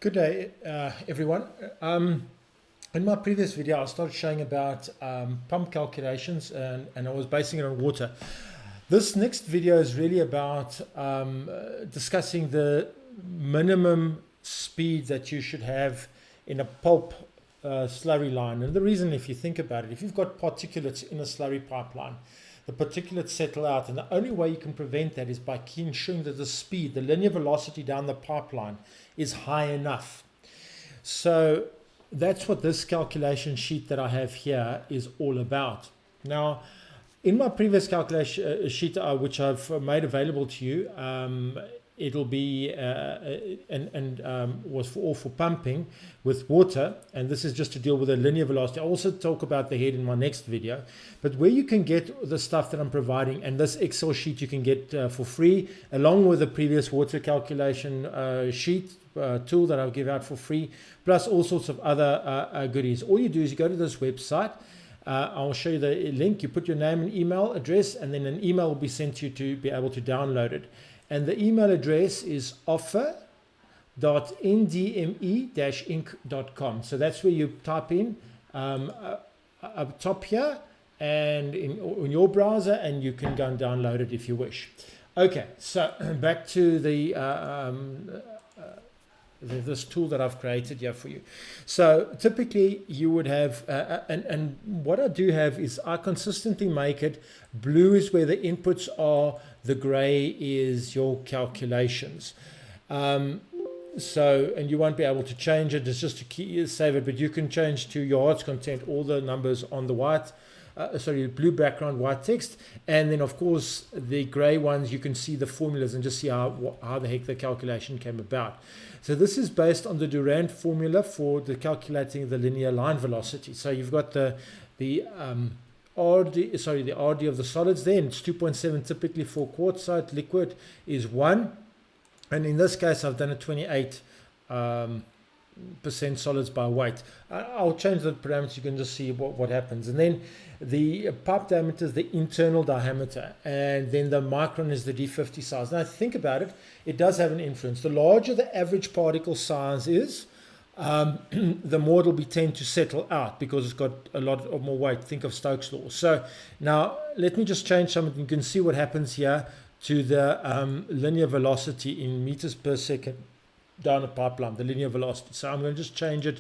Good day, everyone. In my previous video, I started showing about pump calculations and I was basing it on water. This next video is really about discussing the minimum speed that you should have in a pulp slurry line. And the reason, if you think about it, if you've got particulates in a slurry pipeline, the particulates settle out, and the only way you can prevent that is by ensuring that the speed, the linear velocity down the pipeline is high enough. So that's what this calculation sheet that I have here is all about. Now, in my previous calculation sheet, which I've made available to you, it'll be was for pumping with water, and this is just to deal with the linear velocity. I'll also talk about the head in my next video, but where you can get the stuff that I'm providing, and this Excel sheet you can get for free, along with the previous water calculation sheet tool that I'll give out for free, plus all sorts of other goodies. All you do is you go to this website. I'll show you the link. You put your name and email address, and then an email will be sent to you to be able to download it. And the email address is offer.ndme-inc.com. So that's where you type in up top here and in your browser, and you can go and download it if you wish. Okay, so back to this tool that I've created here for you. So typically you would have, and what I do have is I consistently make it blue is where the inputs are, the gray is your calculations. And you won't be able to change it, it's just to save it, but you can change to your heart's content all the numbers on the white, blue background, white text, and then of course the gray ones you can see the formulas and just see how the heck the calculation came about. So this is based on the Durand formula for calculating the linear line velocity. So you've got the RD of the solids there, and it's 2.7 typically for quartzite. Liquid is 1, and in this case I've done a 28 percent solids by weight. I'll change the parameters, you can just see what happens. And then the pipe diameter is the internal diameter, and then the micron is the D50 size. Now think about it, it does have an influence. The larger the average particle size is, the more it'll tend to settle out because it's got a lot of more weight. Think of Stokes' law. So now let me just change something. You can see what happens here to the linear velocity in meters per second down a pipeline, the linear velocity. So I'm going to just change it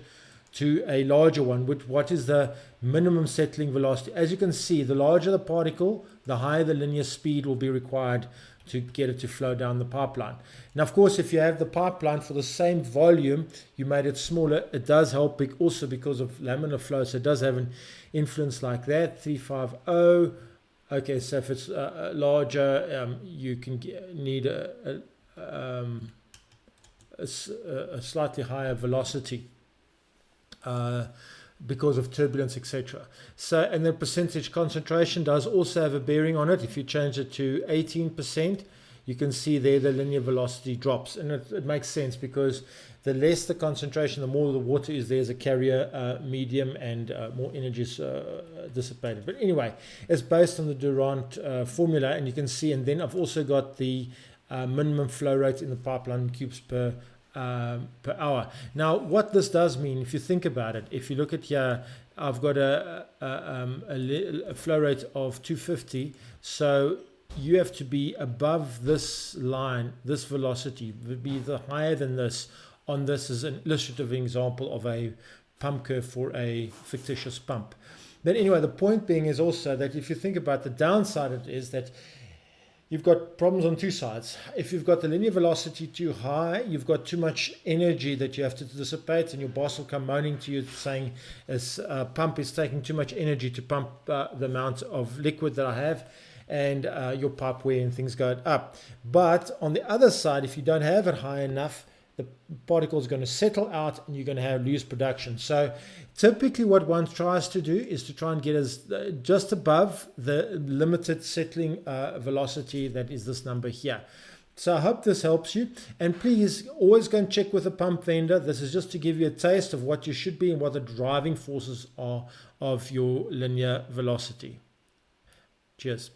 to a larger one. What is the minimum settling velocity? As you can see, the larger the particle, the higher the linear speed will be required to get it to flow down the pipeline. Now, of course, if you have the pipeline for the same volume, you made it smaller, it does help also because of laminar flow, so it does have an influence like that. 350. Okay, so if it's larger, you can need a slightly higher velocity because of turbulence, etc. So, and the percentage concentration does also have a bearing on it. If you change it to 18%, you can see there the linear velocity drops, and it makes sense because the less the concentration, the more the water is there as a carrier medium, and more energy is dissipated. But anyway, it's based on the Durand formula, and you can see, and then I've also got the minimum flow rate in the pipeline in cubes per hour. Now, what this does mean, if you think about it, if you look at here, I've got a flow rate of 250, so you have to be above this line, this velocity would be the higher than this. On this is an illustrative example of a pump curve for a fictitious pump. But anyway, the point being is also that if you think about the downside of it is that you've got problems on two sides. If you've got the linear velocity too high, you've got too much energy that you have to dissipate, and your boss will come moaning to you saying this pump is taking too much energy to pump the amount of liquid that I have, and your pipe wear and things go up. But on the other side, if you don't have it high enough, the particle is going to settle out and you're going to lose production. So typically what one tries to do is to try and get just above the limited settling velocity, that is this number here. So I hope this helps you, and please always go and check with a pump vendor. This is just to give you a taste of what you should be and what the driving forces are of your linear velocity. Cheers.